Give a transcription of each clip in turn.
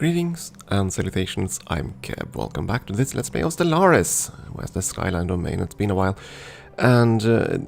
Greetings and salutations, I'm Keb. Welcome back to this Let's Play of Stellaris, where's the Skyline domain. It's been a while, and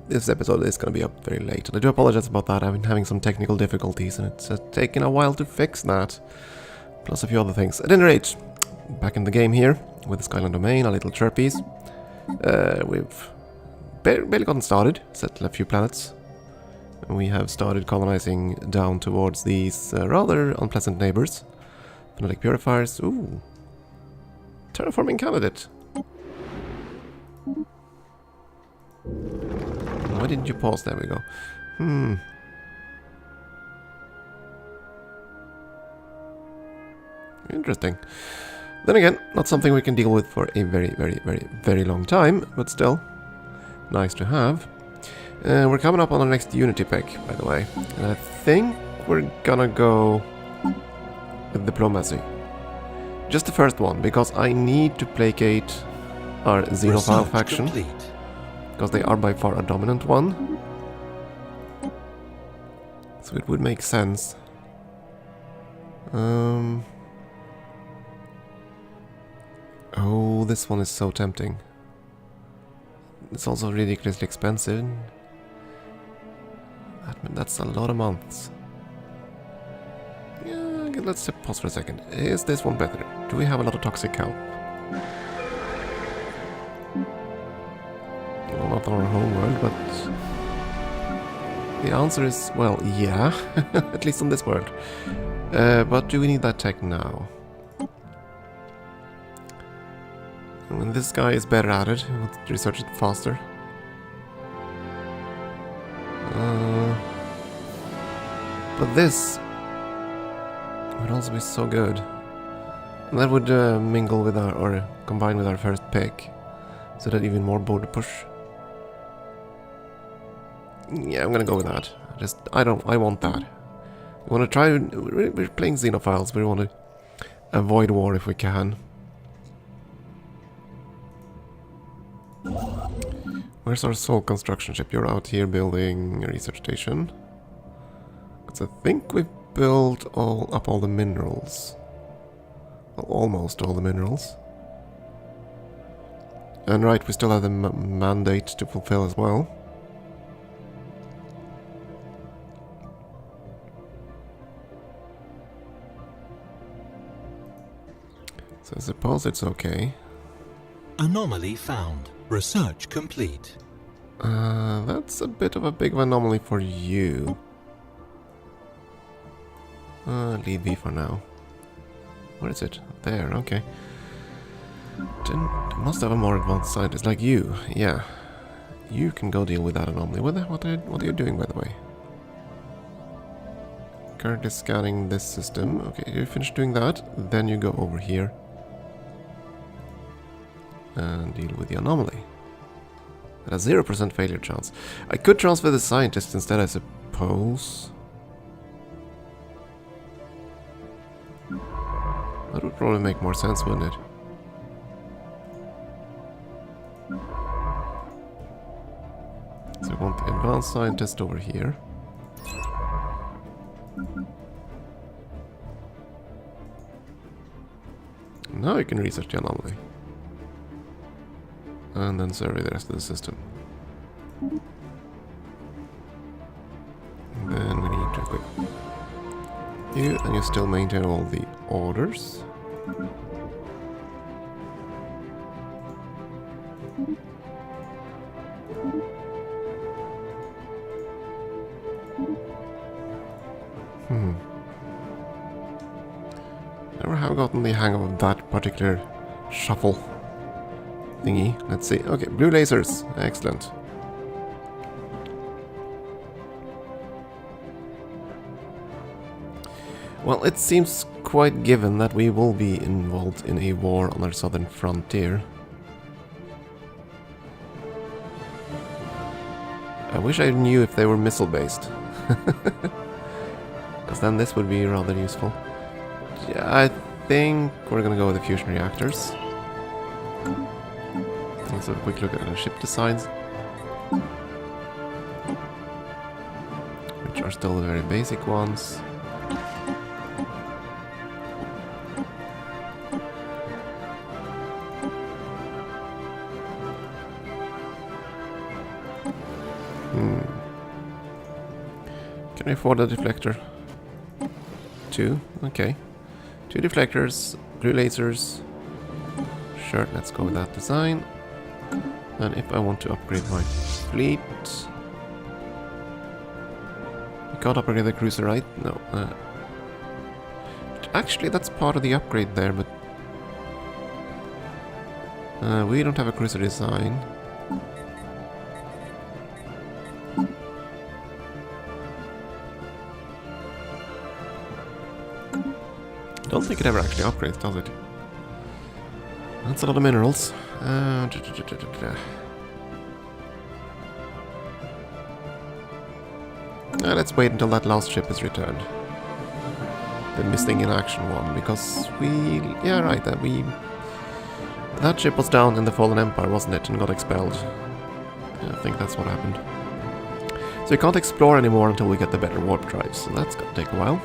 this episode is going to be up very late. And I do apologize about that. I've been having some technical difficulties, and it's taken a while to fix that. Plus a few other things. At any rate, back in the game here, with the Skyline domain, our little Chirpies. We've barely gotten started, settled a few planets. We have started colonizing down towards these rather unpleasant neighbors. Phonetic purifiers. Ooh. Terraforming candidate. Why didn't you pause? There we go. Interesting. Then again, not something we can deal with for a very long time, but still nice to have. We're coming up on our next Unity pack, by the way. And I think we're gonna go with diplomacy. Just the first one, because I need to placate our xenophile faction. Because they are by far a dominant one. So it would make sense. Oh, this one is so tempting. It's also ridiculously expensive. That's a lot of months. Yeah, okay, let's pause for a second. Is this one better? Do we have a lot of toxic help? Well, not on our home world, but the answer is, well, yeah, at least on this world. But do we need that tech now? And this guy is better at it. We'll research it faster. But this would also be so good. And that would mingle with our, or combine with our first pick. So that even more border push. Yeah, I'm gonna go with that. I want that. We wanna try, we're playing xenophiles, we wanna avoid war if we can. Where's our soul construction ship? You're out here building a research station. Because I think we've built up all the minerals. Well, almost all the minerals. And right, we still have the mandate to fulfill as well. So I suppose it's okay. Anomaly found. Research complete. That's a bit of a big anomaly for you. Leave B for now. Where is it? There, okay. Must have a more advanced scientist like you. Yeah. You can go deal with that anomaly. What are you doing, by the way? Currently scanning this system. Okay, you finished doing that. Then you go over here. And deal with the anomaly. At a 0% failure chance. I could transfer the scientist instead, I suppose. That would probably make more sense, wouldn't it? So we want the advanced scientist over here. Now you can research the anomaly. And then survey the rest of the system. And then we need to equip you, and you still maintain all the orders. Never have gotten the hang of that particular shuffle thingy. Let's see. Okay, blue lasers. Excellent. Well, it seems quite given that we will be involved in a war on our southern frontier. I wish I knew if they were missile-based. Because then this would be rather useful. Yeah, I think we're gonna go with the fusion reactors. Let's have a quick look at the ship designs. Which are still the very basic ones. Can I afford a deflector? 2, okay. 2 deflectors, 3 lasers. Sure, let's go with that design. And if I want to upgrade my fleet... You can't upgrade the cruiser, right? No. Actually, that's part of the upgrade there, but... we don't have a cruiser design. I don't think it ever actually upgrades, does it? That's a lot of minerals. Let's wait until that last ship is returned. The missing in action one, because we... Yeah, right, that ship was down in the Fallen Empire, wasn't it? And got expelled. Yeah, I think that's what happened. So we can't explore anymore until we get the better warp drives, so that's gonna take a while.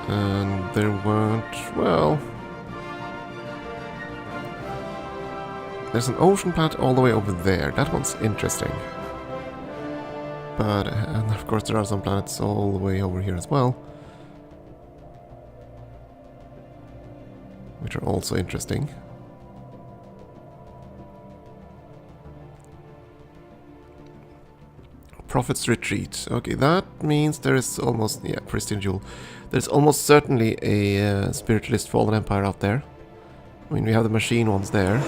And there weren't... well... There's an ocean planet all the way over there. That one's interesting. But, and of course there are some planets all the way over here as well. Which are also interesting. Prophet's Retreat. Okay, that means there is almost... yeah, Pristine Jewel. There's almost certainly a Spiritualist Fallen Empire out there. I mean, we have the machine ones there.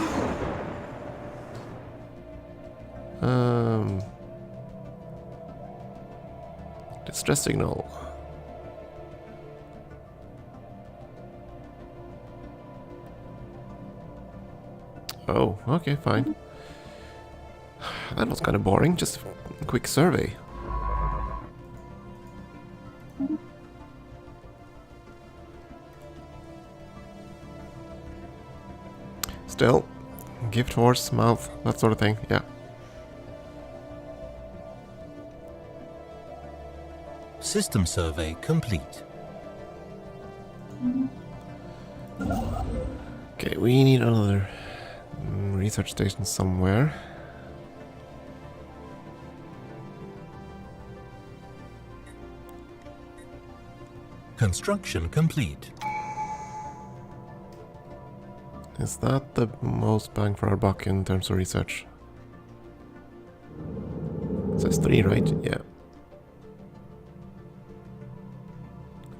Distress signal. Oh, okay, fine. That was kind of boring, just a quick survey. Still, gift horse, mouth, that sort of thing, yeah. System survey complete. Okay, we need another research station somewhere. Construction complete. Is that the most bang for our buck in terms of research? It says 3, right? Yeah.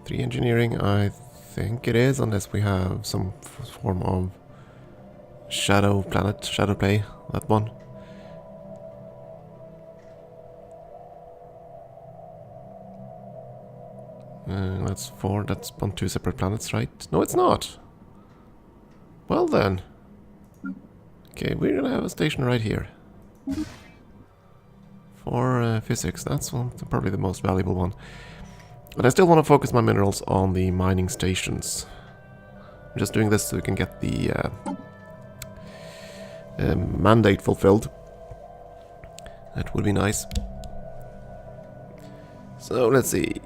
3 engineering, I think it is, unless we have some form of shadow planet, shadow play, that one. That's 4, that's on 2 separate planets, right? No, it's not! Well then. Okay, we're gonna have a station right here. For physics, that's probably the most valuable one. But I still want to focus my minerals on the mining stations. I'm just doing this so we can get the mandate fulfilled. That would be nice. So, let's see.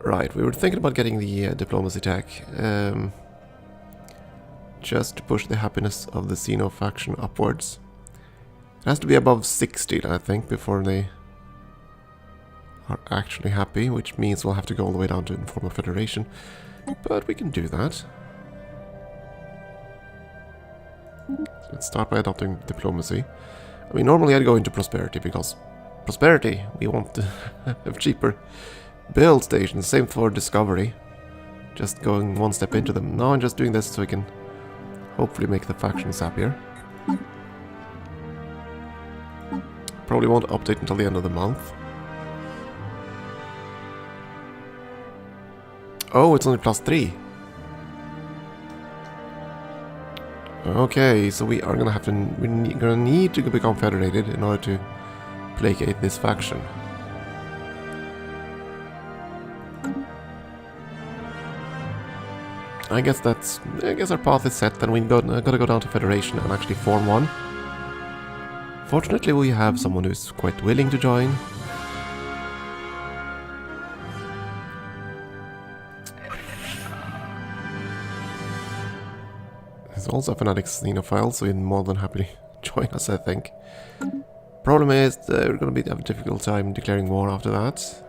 Right, we were thinking about getting the diplomacy tech. Just to push the happiness of the Xeno faction upwards. It has to be above 60, I think, before they are actually happy, which means we'll have to go all the way down to inform a federation. But we can do that. So let's start by adopting diplomacy. I mean, normally I'd go into prosperity, because prosperity, we want to have cheaper build stations. Same for discovery. Just going one step into them. Now I'm just doing this so we can hopefully make the factions happier. Probably won't update until the end of the month. Oh, it's only +3. Okay, so we are gonna have to... we're gonna need to become federated in order to placate this faction. I guess our path is set, then we gotta go down to Federation and actually form one. Fortunately, we have someone who's quite willing to join. He's also a fanatic xenophile, so he'd more than happily join us, I think. Problem is, we're going to have a difficult time declaring war after that.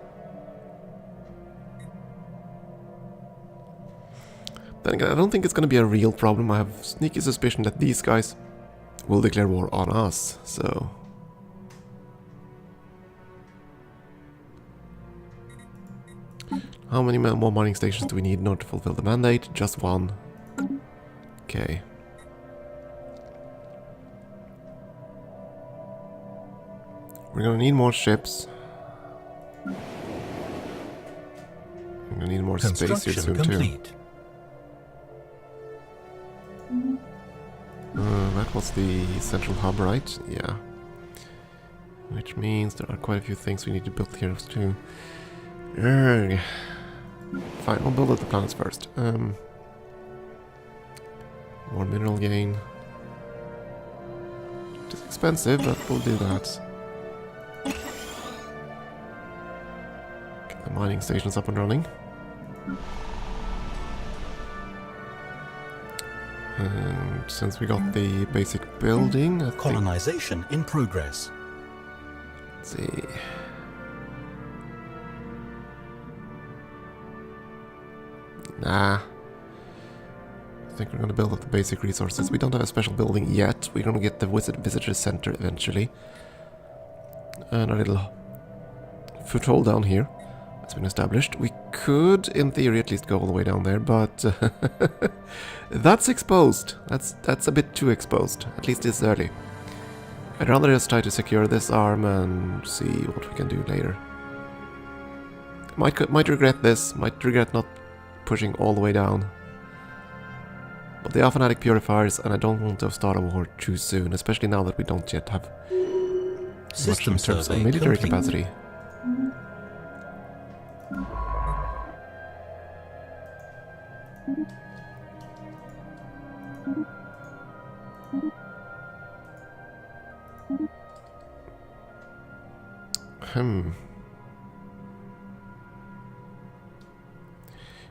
Then again, I don't think it's going to be a real problem. I have a sneaky suspicion that these guys will declare war on us, so... How many more mining stations do we need in order to fulfill the mandate? Just one. Okay. We're gonna need more ships. We're gonna need more space here soon too. That was the central hub, right? Yeah. Which means there are quite a few things we need to build here too. Fine, we'll build up the planets first. More mineral gain. It's expensive, but we'll do that. Get the mining stations up and running. And since we got the basic building, I Colonization in progress. Let's see. Nah. I think we're going to build up the basic resources. We don't have a special building yet. We're going to get the Visitor Center eventually. And our little foothold down here has been established. We could, in theory, at least go all the way down there, but that's exposed. That's a bit too exposed, at least this early. I'd rather just try to secure this arm and see what we can do later. Might regret this, might regret not pushing all the way down. But they are fanatic purifiers, and I don't want to start a war too soon, especially now that we don't yet have much in terms of military capacity.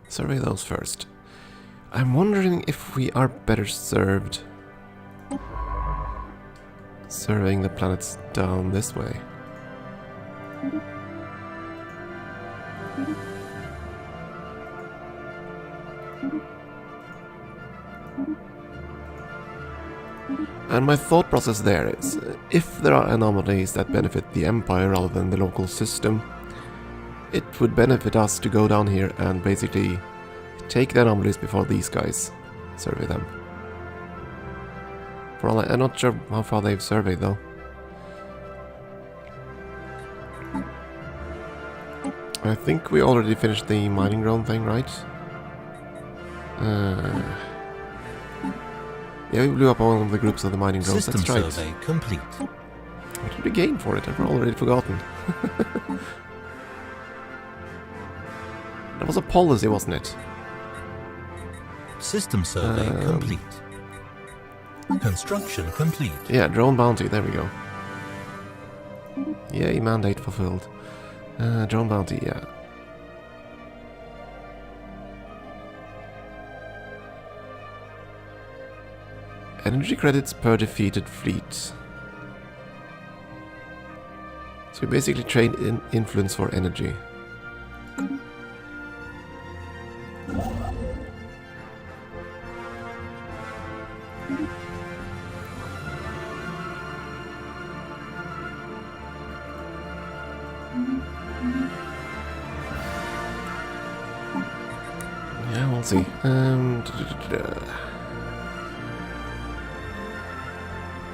Survey those first. I'm wondering if we are better served surveying the planets down this way. And my thought process there is, if there are anomalies that benefit the Empire rather than the local system, it would benefit us to go down here and basically take the anomalies before these guys survey them. For all I'm not sure how far they've surveyed though. I think we already finished the mining ground thing, right? Yeah, we blew up all of the groups of the mining grounds, that's right. System survey complete. What did we gain for it? I've already forgotten. That was a policy, wasn't it? System survey complete. Construction complete. Yeah, drone bounty, there we go. Yay, mandate fulfilled. Drone bounty, yeah. Energy credits per defeated fleet. So we basically trade in influence for energy. Yeah, we'll see.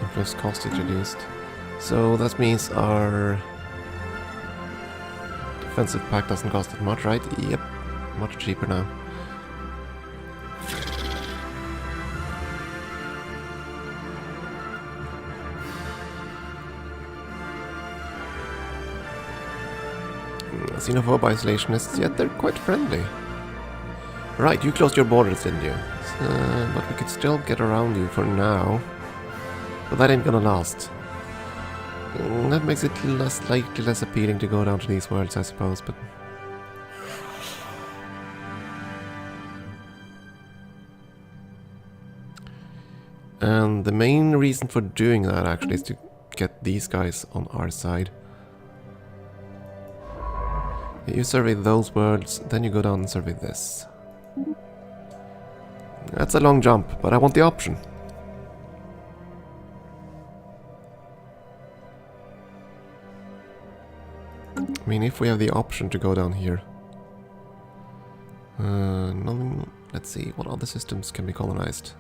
Influence cost is reduced. So that means our defensive pack doesn't cost that much, right? Yep, much cheaper now. Xenophobe isolationists, yet they're quite friendly. Right, you closed your borders, didn't you? But we could still get around you for now. But that ain't gonna last. That makes it slightly less appealing to go down to these worlds, I suppose, but... And the main reason for doing that actually is to get these guys on our side. You survey those worlds, then you go down and survey this. That's a long jump, but I want the option. I mean, if we have the option to go down here. Nothing, let's see, what other systems can be colonized?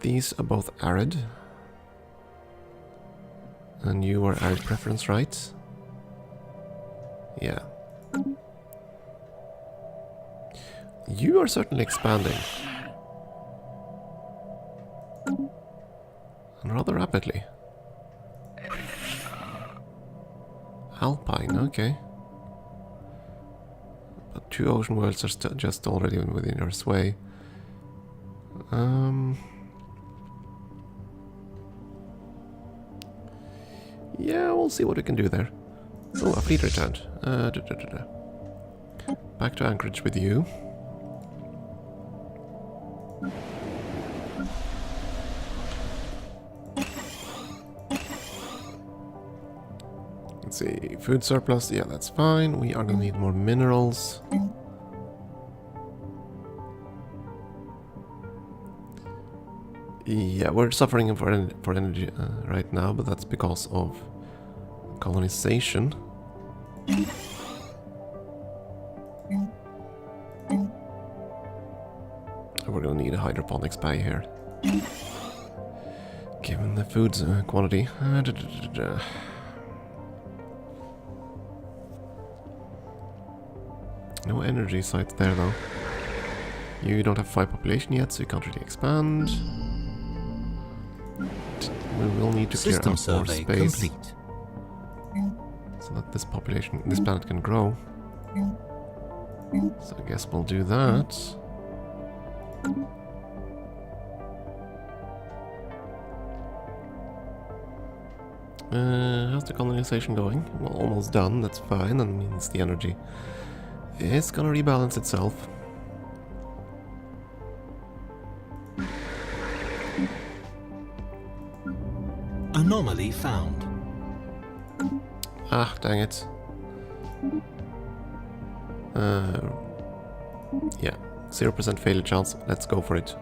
These are both arid. And you are arid preference, right? Yeah. You are certainly expanding. And rather rapidly. Alpine, okay. But 2 ocean worlds are just already within your sway. Yeah, we'll see what we can do there. Oh, a fleet returned. Back to Anchorage with you. Let's see, food surplus, yeah, that's fine. We are gonna need more minerals. Yeah, we're suffering for energy right now, but that's because of colonization. We're gonna need a hydroponics bay here. Given the food's quantity. No energy sites there though. You don't have 5 population yet, so you can't really expand. We will need to clear out more space complete. so that this planet can grow. So I guess we'll do that. How's the colonization going? Well, almost done, that's fine. That means the energy is gonna rebalance itself. Anomaly found. Ah, dang it. Yeah, 0% failure chance. Let's go for it.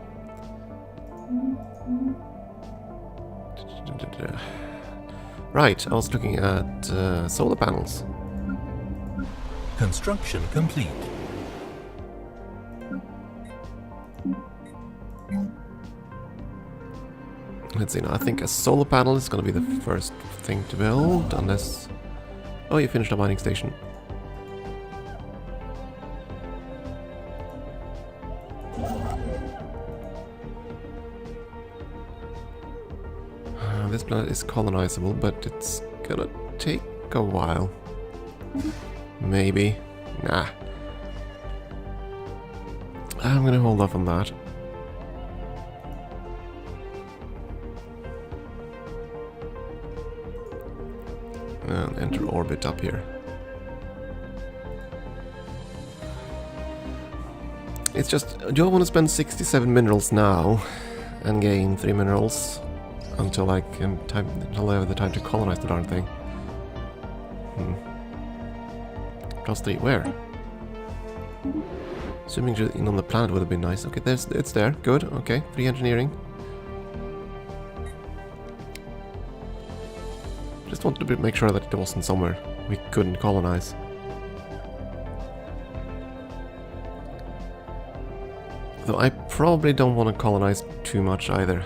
Right, I was looking at solar panels. Construction complete. Let's see now, I think a solar panel is gonna be the first thing to build, unless... Oh, you finished a mining station. This planet is colonizable, but it's gonna take a while. Maybe. Nah. I'm gonna hold off on that. And enter orbit up here. It's just, do I want to spend 67 minerals now and gain 3 minerals until I have the time to colonize the darn thing? Plus 3, where? Zooming in on the planet would have been nice. Okay, it's there. Good. Okay, free engineering. Just wanted to make sure that it wasn't somewhere we couldn't colonize. Though I probably don't want to colonize too much either.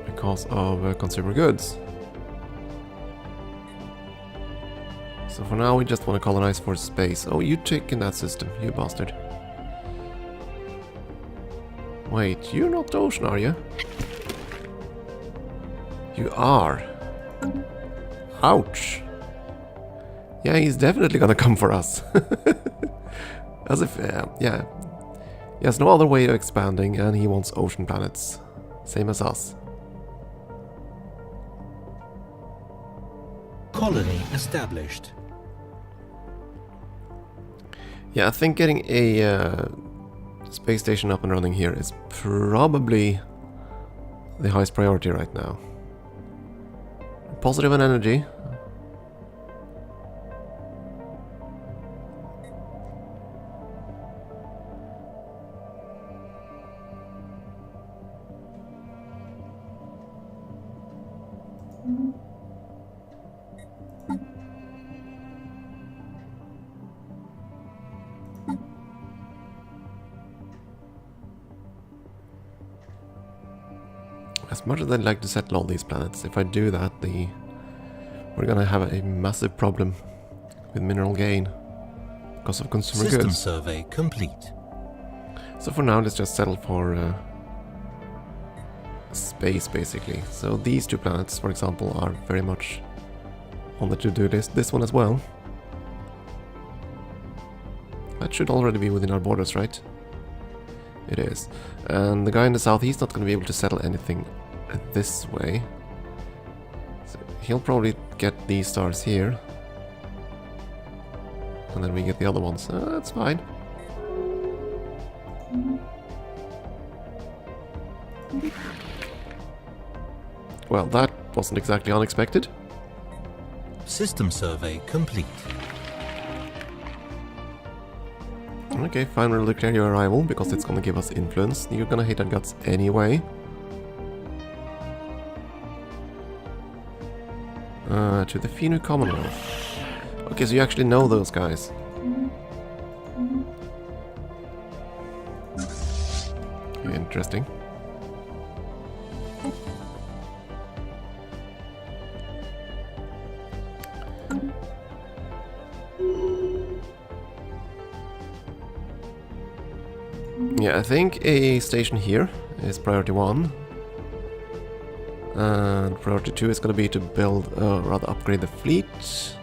Because of consumer goods. So for now we just want to colonize for space. Oh, you taking that system, you bastard. Wait, you're not the ocean, are you? You are. Ouch. Yeah, he's definitely gonna come for us. As if, yeah. He has no other way of expanding and he wants ocean planets. Same as us. Colony established. Yeah, I think getting a Space station up and running here is probably the highest priority right now. Positive on energy. As much as I'd like to settle all these planets, if I do that, we're gonna have a massive problem with mineral gain because of consumer System goods. survey complete. So for now, let's just settle for space, basically. So these two planets, for example, are very much on the to-do list. This one as well. That should already be within our borders, right? It is. And the guy in the south, he's not going to be able to settle anything this way. So he'll probably get these stars here. And then we get the other ones. That's fine. Well, that wasn't exactly unexpected. System survey complete. Okay, fine, we'll declare your arrival, because it's gonna give us influence. You're gonna hate our guts anyway. To the Finu Commonwealth. Okay, so you actually know those guys. Interesting. Yeah, I think a station here is priority 1. And priority 2 is going to be to build, rather upgrade the fleet.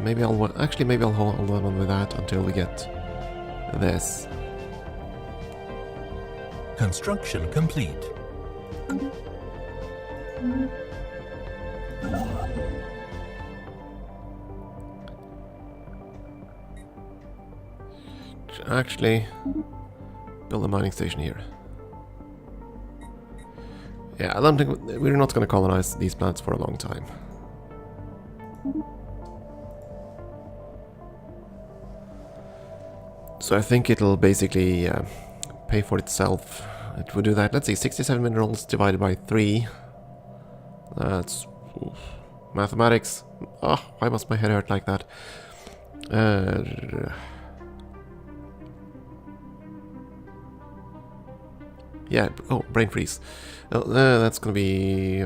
Maybe I'll hold on with that until we get this. Construction complete. Actually, build a mining station here. Yeah, I don't think we're not going to colonize these planets for a long time. So I think it'll basically pay for itself. It would do that. Let's see, 67 minerals divided by 3. That's... oof. Mathematics. Oh, why must my head hurt like that? Yeah, oh, brain freeze. That's gonna be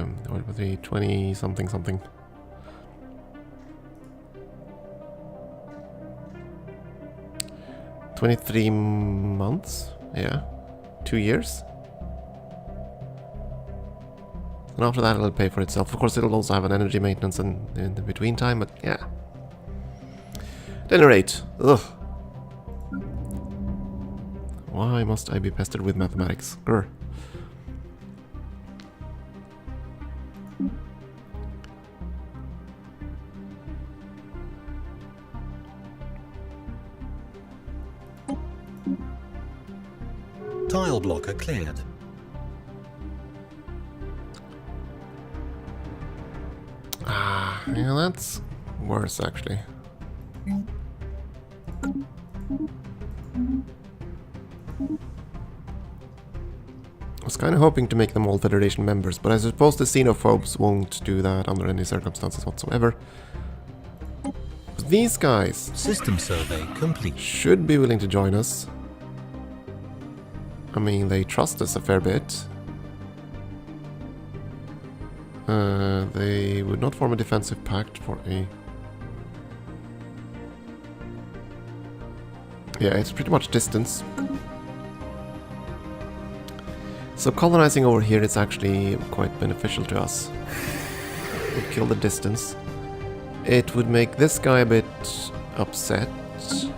20 something. 23 months? Yeah. 2 years? And after that it'll pay for itself. Of course it'll also have an energy maintenance in the between time, but yeah. At any rate, ugh. Why must I be pestered with mathematics? Grr. Tile blocker cleared. Ah, yeah, that's worse actually. I was kind of hoping to make them all Federation members, but I suppose the xenophobes won't do that under any circumstances whatsoever. These guys System survey complete. should be willing to join us. I mean, they trust us a fair bit. They would not form a defensive pact for a... Yeah, it's pretty much distance. So colonizing over here is actually quite beneficial to us. It would kill the distance. It would make this guy a bit upset. Has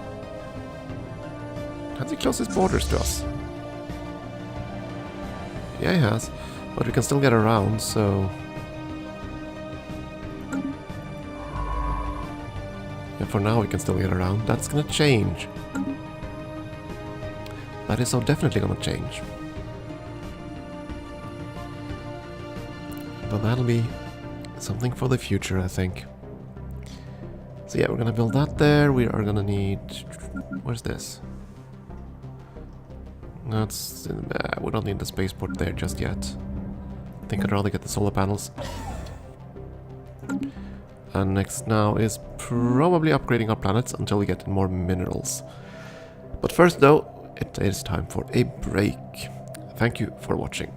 he closed his borders to us? Yeah, he has. But we can still get around, so... yeah, for now we can still get around. That's gonna change. That is so definitely gonna change. But that'll be something for the future, I think. So yeah, we're gonna build that there. We are gonna need... Where's this? That's... we don't need the spaceport there just yet. I think I'd rather get the solar panels. And next now is probably upgrading our planets until we get more minerals. But first though, it is time for a break. Thank you for watching.